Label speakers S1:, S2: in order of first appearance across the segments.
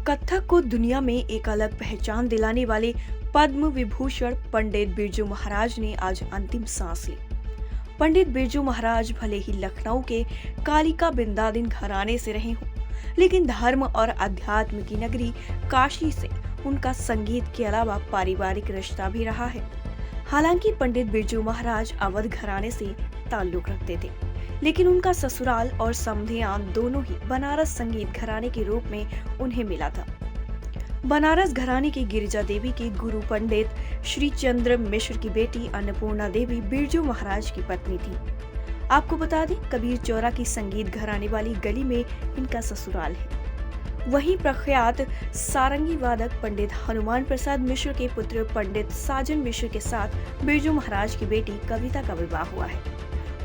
S1: कथक को दुनिया में एक अलग पहचान दिलाने वाले पद्म विभूषण पंडित बिरजू महाराज ने आज अंतिम सांस ली। पंडित बिरजू महाराज भले ही लखनऊ के कालिका बिंदादिन घराने से रहे हों, लेकिन धर्म और अध्यात्म की नगरी काशी से उनका संगीत के अलावा पारिवारिक रिश्ता भी रहा है। हालांकि पंडित बिरजू महाराज अवध घराने से ताल्लुक रखते थे, लेकिन उनका ससुराल और समधियान दोनों ही बनारस संगीत घराने के रूप में उन्हें मिला था। बनारस घराने की गिरिजा देवी के गुरु पंडित श्री चंद्र मिश्र की बेटी अन्नपूर्णा देवी बिरजू महाराज की पत्नी थी। आपको बता दें, कबीर चौरा की संगीत घराने वाली गली में इनका ससुराल है। वहीं प्रख्यात सारंगी वादक पंडित हनुमान प्रसाद मिश्र के पुत्र पंडित साजन मिश्र के साथ बिरजू महाराज की बेटी कविता का विवाह हुआ है।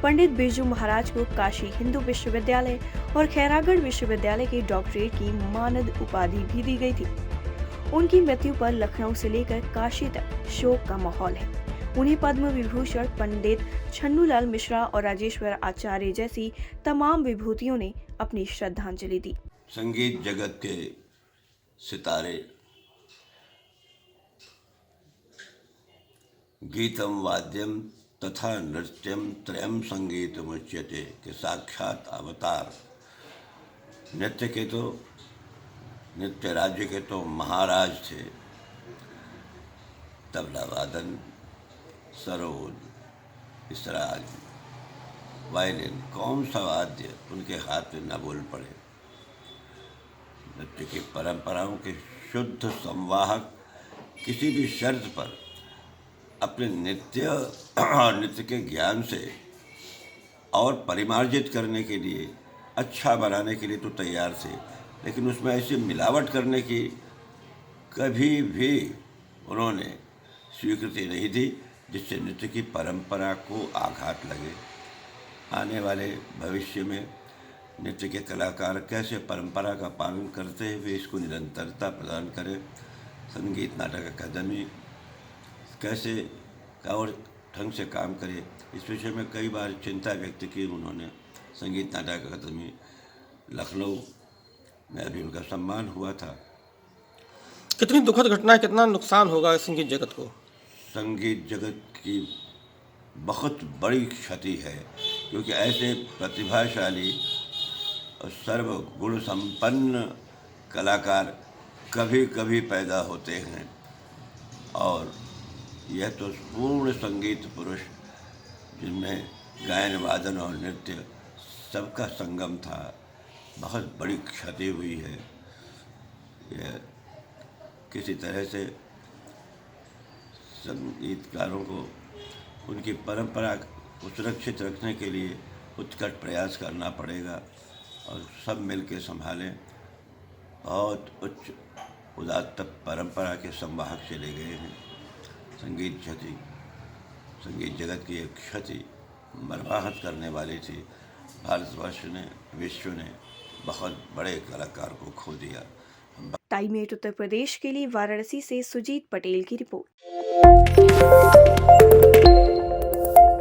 S1: पंडित बिरजू महाराज को काशी हिंदू विश्वविद्यालय और खैरागढ़ विश्वविद्यालय के डॉक्टरेट की मानद उपाधि भी दी गई थी। उनकी मृत्यु पर लखनऊ से लेकर काशी तक शोक का माहौल है। उन्हें पद्म विभूषण पंडित छन्नूलाल मिश्रा और राजेश्वर आचार्य जैसी तमाम विभूतियों ने अपनी श्रद्धांजलि दी।
S2: संगीत जगत के सितारे, गीतम वाद्यम तथा नृत्यम त्रयम संगीतमुच्यते के साक्षात अवतार, नृत्य राज्य के तो महाराज थे। तबला वादन, सरोद, इसराज, वायलिन, कौन सा वाद्य उनके हाथ में न बोल पड़े। नृत्य की परंपराओं के शुद्ध संवाहक, किसी भी शर्त पर अपने नृत्य और नृत्य के ज्ञान से और परिमार्जित करने के लिए, अच्छा बनाने के लिए तो तैयार थे, लेकिन उसमें ऐसी मिलावट करने की कभी भी उन्होंने स्वीकृति नहीं दी जिससे नृत्य की परंपरा को आघात लगे। आने वाले भविष्य में नृत्य के कलाकार कैसे परंपरा का पालन करते हुए इसको निरंतरता प्रदान करें। संगीत नाटक अकादमी कैसे और ढंग से काम करे, इस विषय में कई बार चिंता व्यक्त की उन्होंने। संगीत नाटक अकादमी लखनऊ में अभी उनका सम्मान हुआ था।
S3: कितनी दुखद घटना है, कितना नुकसान होगा संगीत जगत को?
S2: संगीत जगत की बहुत बड़ी क्षति है, क्योंकि ऐसे प्रतिभाशाली और सर्वगुण संपन्न कलाकार कभी कभी पैदा होते हैं, और यह तो पूर्ण संगीत पुरुष जिनमें गायन वादन और नृत्य सबका संगम था। बहुत बड़ी क्षति हुई है। यह किसी तरह से संगीतकारों को उनकी परंपरा को सुरक्षित रखने के लिए उत्कट प्रयास करना पड़ेगा, और सब मिलकर संभालें। बहुत उच्च उदात्त परंपरा के संवाहक चले गए हैं। संगीत जगत की एक क्षति मर्माहत करने वाली थी। भारतवर्ष ने, विश्व ने बहुत बड़े कलाकार को खो दिया।
S1: टाइमेट उत्तर प्रदेश के लिए वाराणसी से सुजीत पटेल की रिपोर्ट।